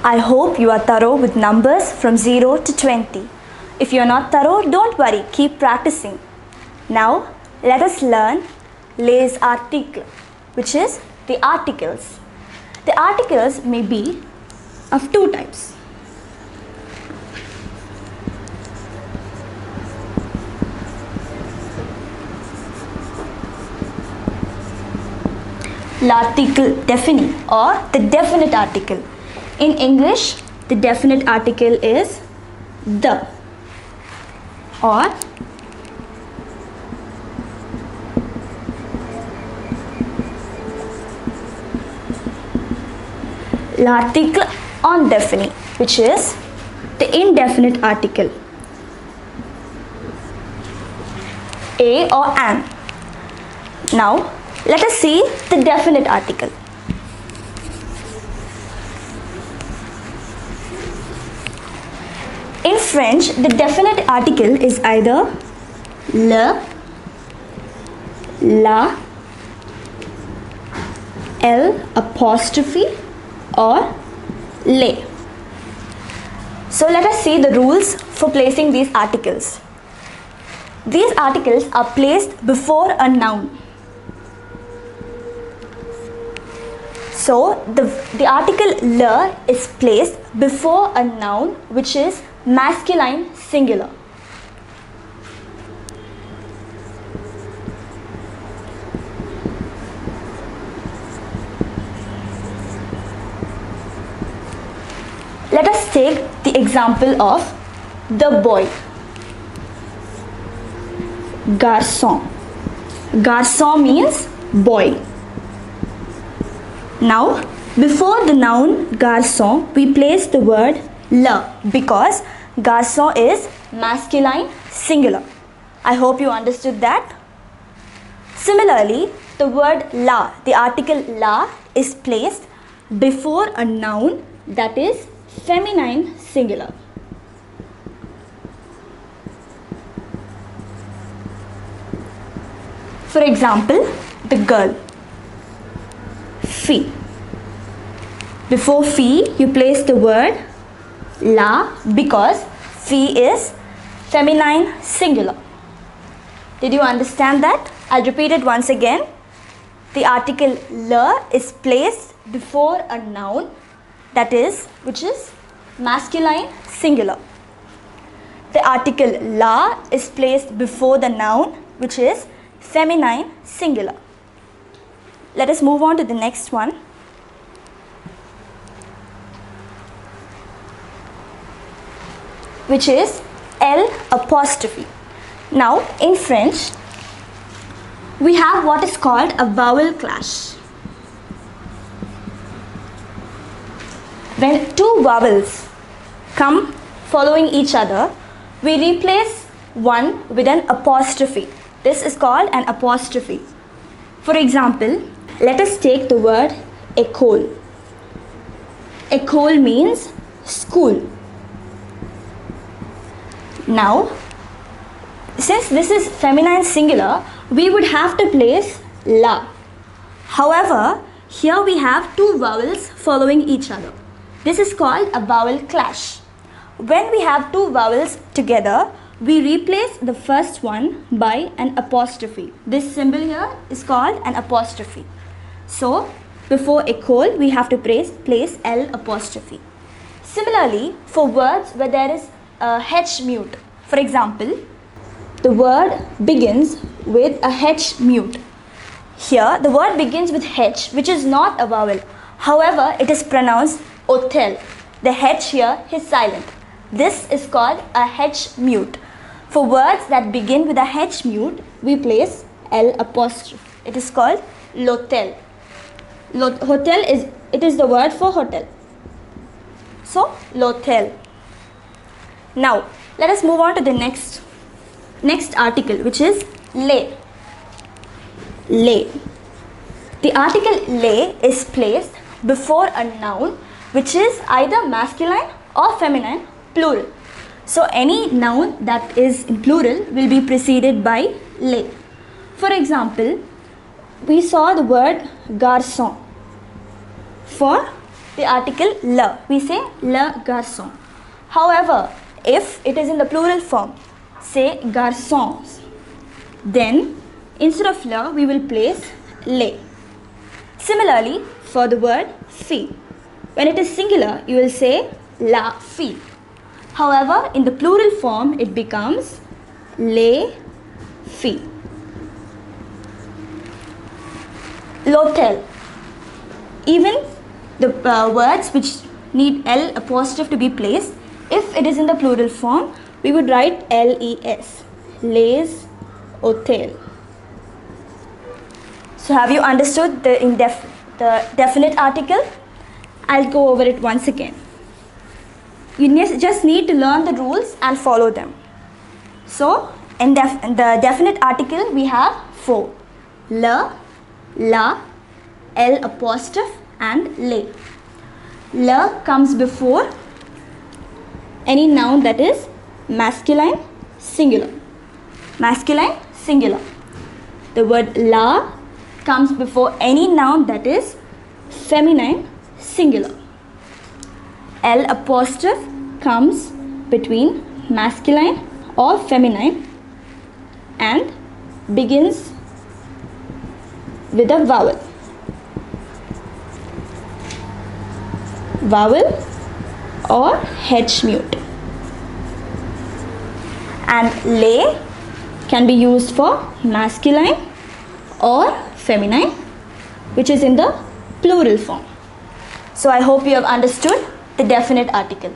I hope you are thorough with numbers from 0 to 20. If you are not thorough, don't worry, keep practicing. Now, let us learn les articles, which is the articles. The articles may be of two types. L'article défini or the definite article. In English, the definite article is the or l'article indéfini, which is the indefinite article. A or an. Now, let us see the definite article. In French, the definite article is either le, la, l apostrophe or les. So let us see the rules for placing these articles. These articles are placed before a noun. So the article le is placed before a noun which is masculine singular. Let us take the example of the boy. Garçon. Garçon means boy. Now, before the noun garçon, we place the word le because garçon is masculine singular. I hope you understood that. Similarly, the word la, the article la, is placed before a noun that is feminine singular. For example, the girl. Fille. Before fille, you place the word la because fille is feminine singular. Did you understand that? I'll repeat it once again. The article le is placed before a noun which is masculine singular. The article la is placed before the noun which is feminine singular. Let us move on to the next one. Which is L apostrophe. Now, in French, we have what is called a vowel clash. When two vowels come following each other, we replace one with an apostrophe. This is called an apostrophe. For example, let us take the word école. École means school. Now, since this is feminine singular, we would have to place la. However, here we have two vowels following each other. This is called a vowel clash. When we have two vowels together, we replace the first one by an apostrophe. This symbol here is called an apostrophe. So, before école, we have to place L apostrophe. Similarly, for words where there is a H mute, for example, the word begins with a H mute. Here, the word begins with H, which is not a vowel. However, it is pronounced hotel. The H here is silent. This is called a H mute. For words that begin with a H mute, we place L apostrophe. It is called l'hôtel. Hotel is the word for hotel. So, l'hôtel. Now, let us move on to the next article, which is les. Les. The article les is placed before a noun which is either masculine or feminine plural. So any noun that is in plural will be preceded by les. For example, we saw the word garçon for the article le. We say le garçon. However, if it is in the plural form, say garçons, then instead of le, we will place les. Similarly, for the word fille, when it is singular, you will say la fille. However, in the plural form, it becomes les filles. L'hôtel. Even the words which need L apostrophe to be placed, if it is in the plural form, we would write les, les hôtels. So have you understood the definite article? I'll go over it once again. You just need to learn the rules and follow them. So in the definite article we have 4: le, la, l apostrophe and les. Le comes before any noun that is masculine singular. Masculine singular. The word la comes before any noun that is feminine singular. L apostrophe comes between masculine or feminine and begins with a vowel. Vowel or H mute. And les can be used for masculine or feminine, which is in the plural form. So I hope you have understood the definite article.